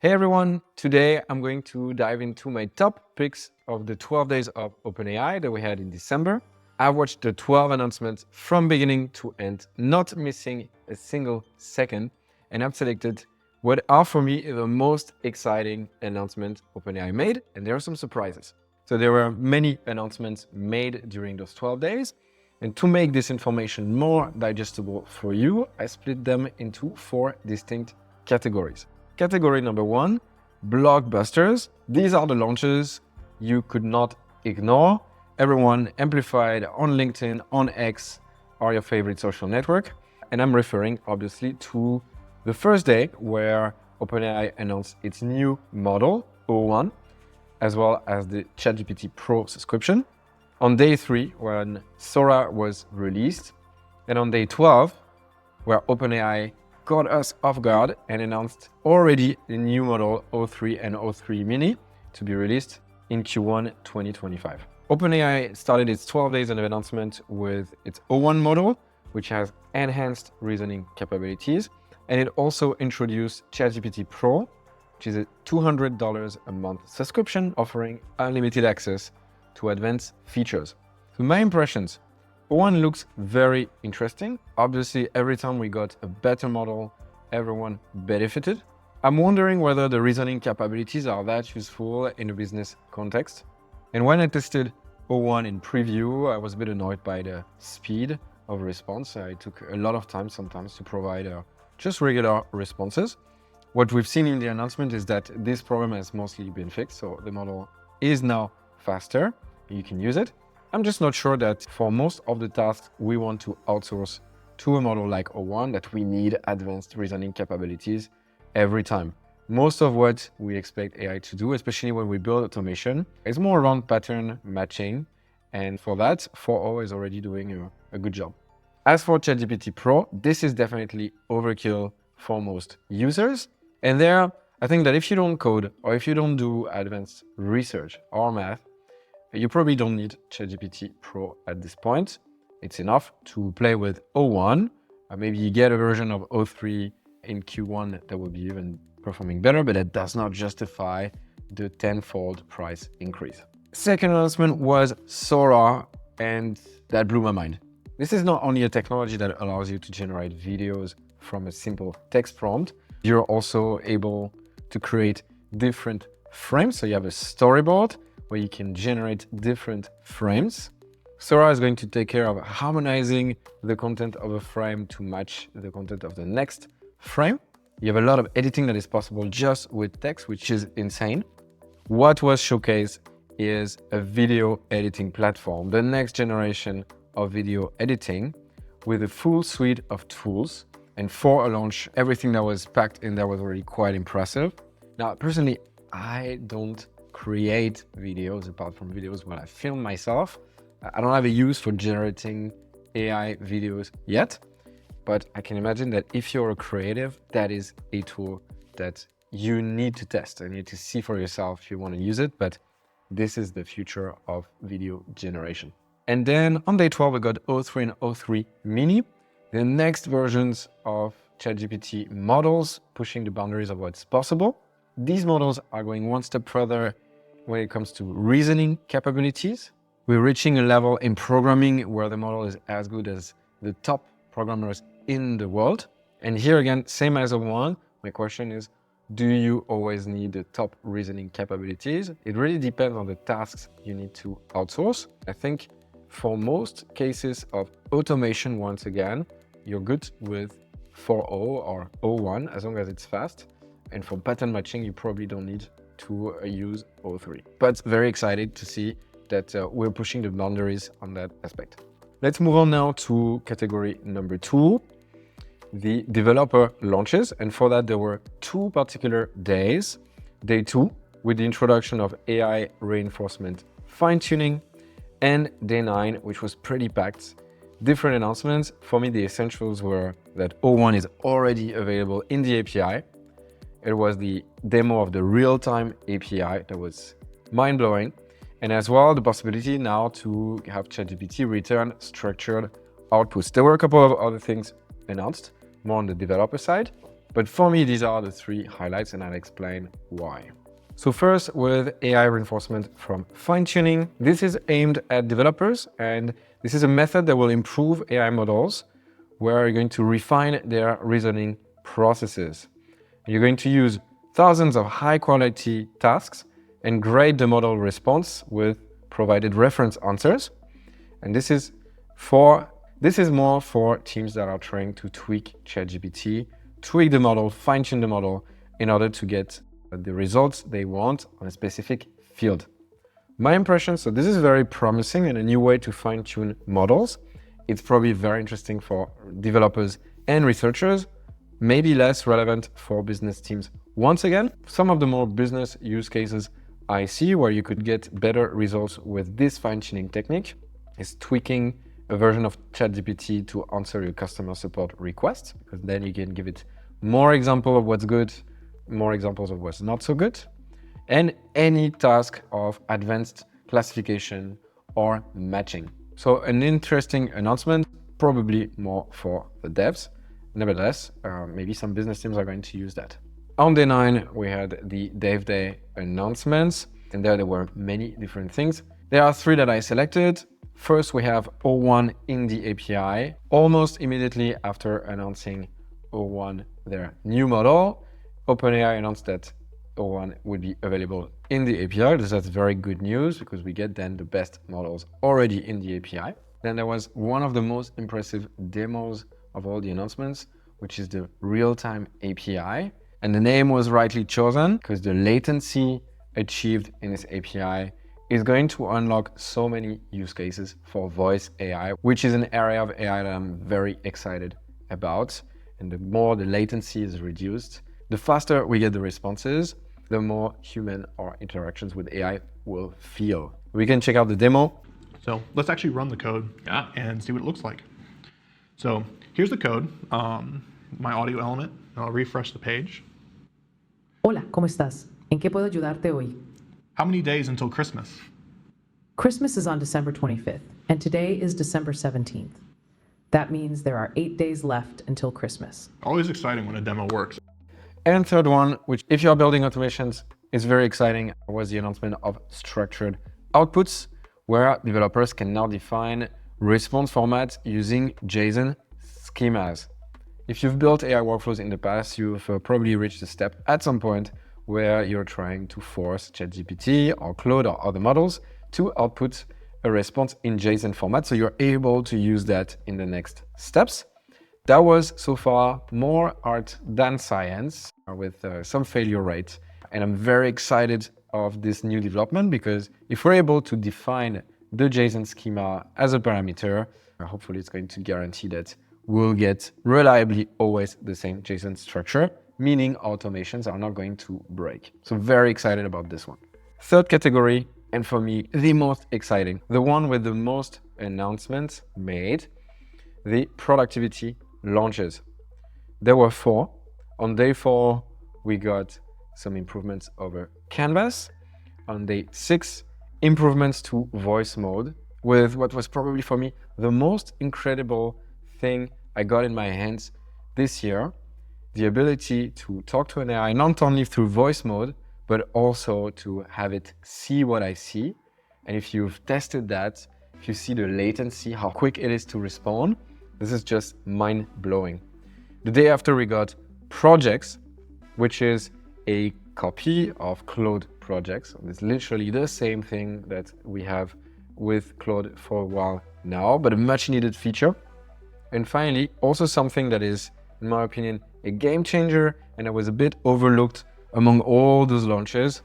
Hey everyone, today I'm going to dive into my top picks of the 12 days of OpenAI that we had in December. I've watched the 12 announcements from beginning to end, not missing a single second, and I've selected what are for me the most exciting announcements OpenAI made, and there are some surprises. So there were many announcements made during those 12 days, and to make this information more digestible for you, I split them into 4 distinct categories. Category number 1, Blockbusters. These are the launches you could not ignore. Everyone amplified on LinkedIn, on X, or your favorite social network. And I'm referring obviously to the first day where OpenAI announced its new model, O1, as well as the ChatGPT Pro subscription. On day 3, when Sora was released. And on day 12, where OpenAI caught us off guard and announced already the new model O3 and O3 Mini to be released in Q1 2025. OpenAI started its 12 days of announcement with its O1 model, which has enhanced reasoning capabilities, and it also introduced ChatGPT Pro, which is a $200 a month subscription offering unlimited access to advanced features. So my impressions: O1 looks very interesting. Obviously, every time we got a better model, everyone benefited. I'm wondering whether the reasoning capabilities are that useful in a business context. And when I tested O1 in preview, I was a bit annoyed by the speed of response. It took a lot of time sometimes to provide just regular responses. What we've seen in the announcement is that this problem has mostly been fixed, so the model is now faster. You can use it. I'm just not sure that for most of the tasks we want to outsource to a model like O1 that we need advanced reasoning capabilities every time. Most of what we expect AI to do, especially when we build automation, is more around pattern matching. And for that, 4.0 is already doing a good job. As for ChatGPT Pro, this is definitely overkill for most users. And there, I think that if you don't code or if you don't do advanced research or math, you probably don't need ChatGPT Pro at this point. It's enough to play with O1. Maybe you get a version of O3 in Q1 that will be even performing better, but that does not justify the 10-fold price increase. Second announcement was Sora, and that blew my mind. This is not only a technology that allows you to generate videos from a simple text prompt, you're also able to create different frames. So you have a storyboard where you can generate different frames. Sora is going to take care of harmonizing the content of a frame to match the content of the next frame. You have a lot of editing that is possible just with text, which is insane. What was showcased is a video editing platform, the next generation of video editing with a full suite of tools. And for a launch, everything that was packed in there was already quite impressive. Now, personally, I don't create videos apart from videos when I film myself. I don't have a use for generating AI videos yet, but I can imagine that if you're a creative, that is a tool that you need to test and you need to see for yourself if you want to use it, but this is the future of video generation. And then on day 12, we got O3 and O3 Mini, the next versions of ChatGPT models, pushing the boundaries of what's possible. These models are going one step further when it comes to reasoning capabilities. We're reaching a level in programming where the model is as good as the top programmers in the world. And here again, same as O1, my question is, do you always need the top reasoning capabilities? It really depends on the tasks you need to outsource. I think for most cases of automation, once again, you're good with 4.0 or O1 as long as it's fast. And for pattern matching, you probably don't need to use O3. But very excited to see that we're pushing the boundaries on that aspect. Let's move on now to category number 2, the developer launches. And for that, there were 2 particular days. Day 2, with the introduction of AI reinforcement fine-tuning, and day 9, which was pretty packed. Different announcements. For me, the essentials were that O1 is already available in the API. It was the demo of the real-time API that was mind-blowing. And as well, the possibility now to have ChatGPT return structured outputs. There were a couple of other things announced, more on the developer side. But for me, these are the three highlights, and I'll explain why. So first, with AI reinforcement from fine-tuning, this is aimed at developers, and this is a method that will improve AI models, where you're going to refine their reasoning processes. You're going to use thousands of high-quality tasks and grade the model response with provided reference answers. And this is more for teams that are trying to tweak ChatGPT, tweak the model, fine-tune the model in order to get the results they want on a specific field. My impression, so this is very promising and a new way to fine-tune models. It's probably very interesting for developers and researchers, maybe less relevant for business teams. Once again, some of the more business use cases I see where you could get better results with this fine-tuning technique is tweaking a version of ChatGPT to answer your customer support requests, because then you can give it more examples of what's good, more examples of what's not so good, and any task of advanced classification or matching. So an interesting announcement, probably more for the devs. Nevertheless, maybe some business teams are going to use that. On day 9, we had the Dev Day announcements, and there were many different things. There are 3 that I selected. First, we have O1 in the API. Almost immediately after announcing O1, their new model, OpenAI announced that O1 would be available in the API. That's very good news because we get then the best models already in the API. Then there was one of the most impressive demos of all the announcements, which is the real-time API. And the name was rightly chosen because the latency achieved in this API is going to unlock so many use cases for voice AI, which is an area of AI that I'm very excited about. And the more the latency is reduced, the faster we get the responses, the more human our interactions with AI will feel. We can check out the demo. So let's actually run the code and see what it looks like. So here's the code, my audio element. I'll refresh the page. Hola, ¿cómo estás? ¿En qué puedo ayudarte hoy? How many days until Christmas? Christmas is on December 25th, and today is December 17th. That means there are 8 days left until Christmas. Always exciting when a demo works. And third one, which if you're building automations, is very exciting, was the announcement of structured outputs, where developers can now define response formats using JSON schemas. If you've built AI workflows in the past, you've probably reached a step at some point where you're trying to force ChatGPT or Claude or other models to output a response in JSON format. So you're able to use that in the next steps. That was so far more art than science with some failure rates. And I'm very excited of this new development because if we're able to define the JSON schema as a parameter, hopefully it's going to guarantee that we'll get reliably always the same JSON structure, meaning automations are not going to break. So very excited about this one. Third category, and for me, the most exciting, the one with the most announcements made, the productivity launches. There were 4. On day 4, we got some improvements over Canvas. On day 6, improvements to voice mode with what was probably for me the most incredible thing I got in my hands this year, the ability to talk to an AI not only through voice mode, but also to have it see what I see. And if you've tested that, if you see the latency, how quick it is to respond, this is just mind-blowing. The day after we got projects, which is a copy of Claude projects. It's literally the same thing that we have with Claude for a while now, but a much needed feature. And finally, also something that is, in my opinion, a game changer and that was a bit overlooked among all those launches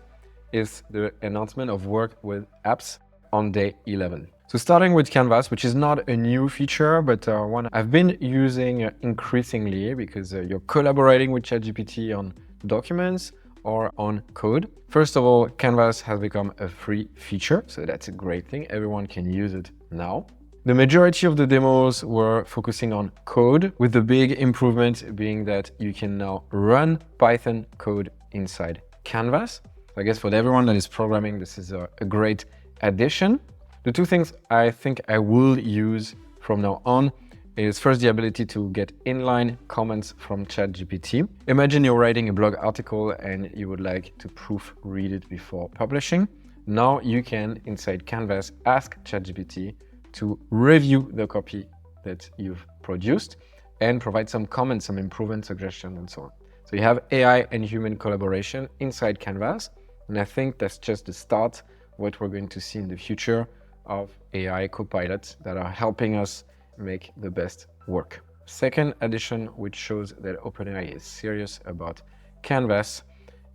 is the announcement of work with apps on day 11. So starting with Canvas, which is not a new feature, but one I've been using increasingly because you're collaborating with ChatGPT on documents or on code. First of all, Canvas has become a free feature, so that's a great thing. Everyone can use it now. The majority of the demos were focusing on code, with the big improvement being that you can now run Python code inside Canvas. I guess for everyone that is programming, this is a great addition. The 2 things I think I will use from now on is first the ability to get inline comments from ChatGPT. Imagine you're writing a blog article and you would like to proofread it before publishing. Now you can, inside Canvas, ask ChatGPT to review the copy that you've produced and provide some comments, some improvement suggestions, and so on. So you have AI and human collaboration inside Canvas. And I think that's just the start of what we're going to see in the future of AI copilots that are helping us make the best work. Second addition, which shows that OpenAI is serious about Canvas,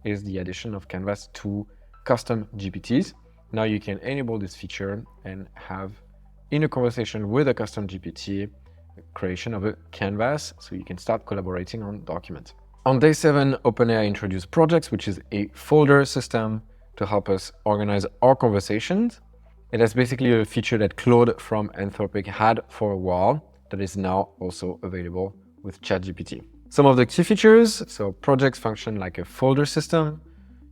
is the addition of Canvas to custom GPTs. Now you can enable this feature and have, in a conversation with a custom GPT, creation of a canvas so you can start collaborating on documents. On day 7, OpenAI introduced Projects, which is a folder system to help us organize our conversations. It is basically a feature that Claude from Anthropic had for a while that is now also available with ChatGPT. Some of the key features, so projects function like a folder system.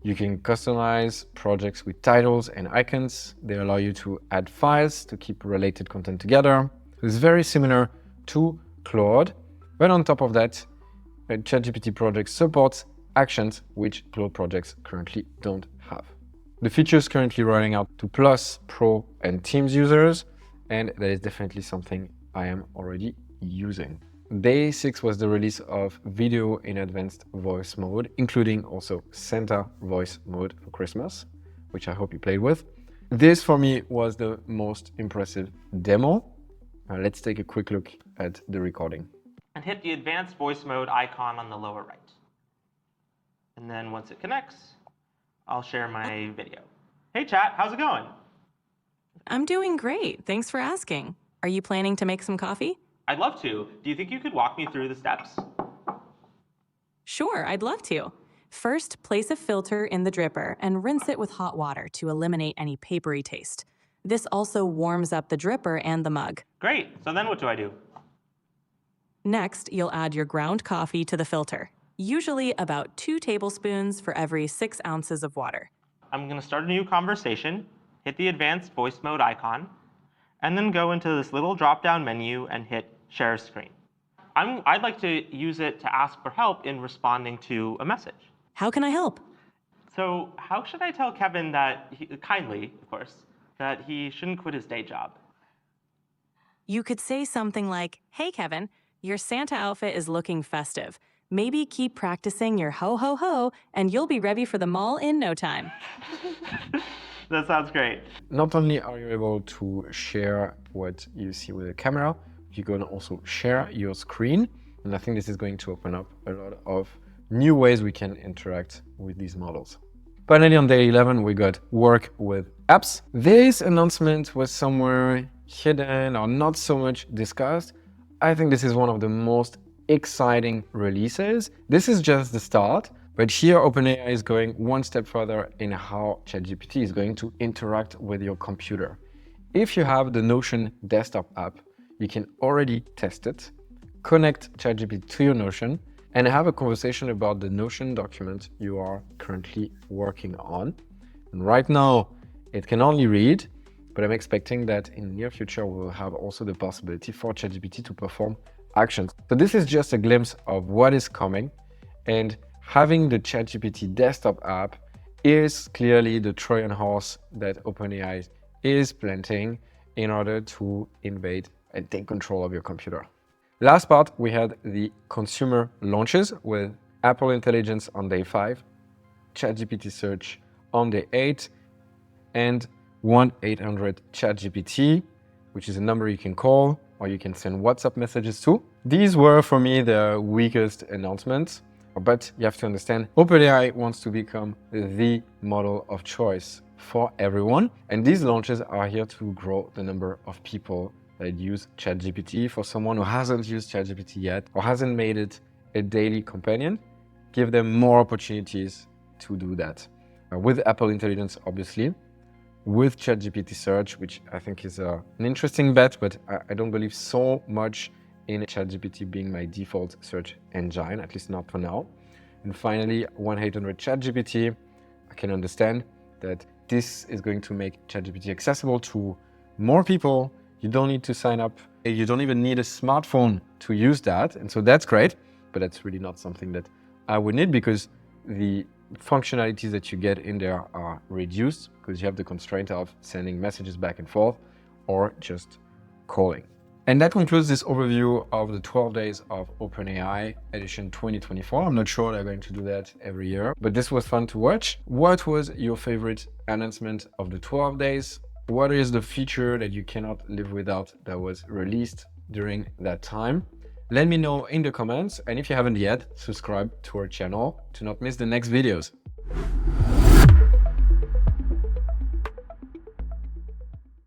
You can customize projects with titles and icons. They allow you to add files to keep related content together. It's very similar to Claude, but on top of that, ChatGPT Project supports actions which Claude projects currently don't have. The feature is currently rolling out to Plus, Pro, and Teams users, and that is definitely something I am already using. Day 6 was the release of video in advanced voice mode, including also Santa voice mode for Christmas, which I hope you played with. This for me was the most impressive demo. Let's take a quick look at the recording. And hit the advanced voice mode icon on the lower right. And then once it connects, I'll share my video. Hey chat, how's it going? I'm doing great. Thanks for asking. Are you planning to make some coffee? I'd love to. Do you think you could walk me through the steps? Sure, I'd love to. First, place a filter in the dripper and rinse it with hot water to eliminate any papery taste. This also warms up the dripper and the mug. Great. So then what do I do? Next, you'll add your ground coffee to the filter, usually about 2 tablespoons for every 6 ounces of water. I'm going to start a new conversation, hit the advanced voice mode icon, and then go into this little drop-down menu and hit share screen. I'd like to use it to ask for help in responding to a message. How can I help? So how should I tell Kevin that, kindly, of course, that he shouldn't quit his day job? You could say something like, "Hey Kevin, your Santa outfit is looking festive. Maybe keep practicing your ho ho ho and you'll be ready for the mall in no time." That sounds great. Not only are you able to share what you see with the camera, you can also share your screen. And I think this is going to open up a lot of new ways we can interact with these models. Finally, on day 11, we got work with apps. This announcement was somewhere hidden or not so much discussed. I think this is one of the most exciting releases. This is just the start, but here OpenAI is going one step further in how ChatGPT is going to interact with your computer. If you have the Notion desktop app, you can already test it, connect ChatGPT to your Notion, and have a conversation about the Notion document you are currently working on. And right now, it can only read, but I'm expecting that in the near future, we'll have also the possibility for ChatGPT to perform actions. So this is just a glimpse of what is coming, and having the ChatGPT desktop app is clearly the Trojan horse that OpenAI is planting in order to invade and take control of your computer. Last part, we had the consumer launches with Apple Intelligence on day 5, ChatGPT Search on day 8, and 1-800-ChatGPT, which is a number you can call or you can send WhatsApp messages to. These were, for me, the weakest announcements, but you have to understand, OpenAI wants to become the model of choice for everyone, and these launches are here to grow the number of people that use ChatGPT. For someone who hasn't used ChatGPT yet or hasn't made it a daily companion, give them more opportunities to do that. With Apple Intelligence, obviously, with ChatGPT Search, which I think is an interesting bet, but I don't believe so much in ChatGPT being my default search engine, at least not for now. And finally, 1-800-ChatGPT. I can understand that this is going to make ChatGPT accessible to more people You don't need to sign up. You don't even need a smartphone to use that. And so that's great, but that's really not something that I would need because the functionalities that you get in there are reduced because you have the constraint of sending messages back and forth or just calling. And that concludes this overview of the 12 days of OpenAI edition 2024. I'm not sure they're going to do that every year, but this was fun to watch. What was your favorite announcement of the 12 days? What is the feature that you cannot live without that was released during that time? Let me know in the comments. And if you haven't yet, subscribe to our channel to not miss the next videos.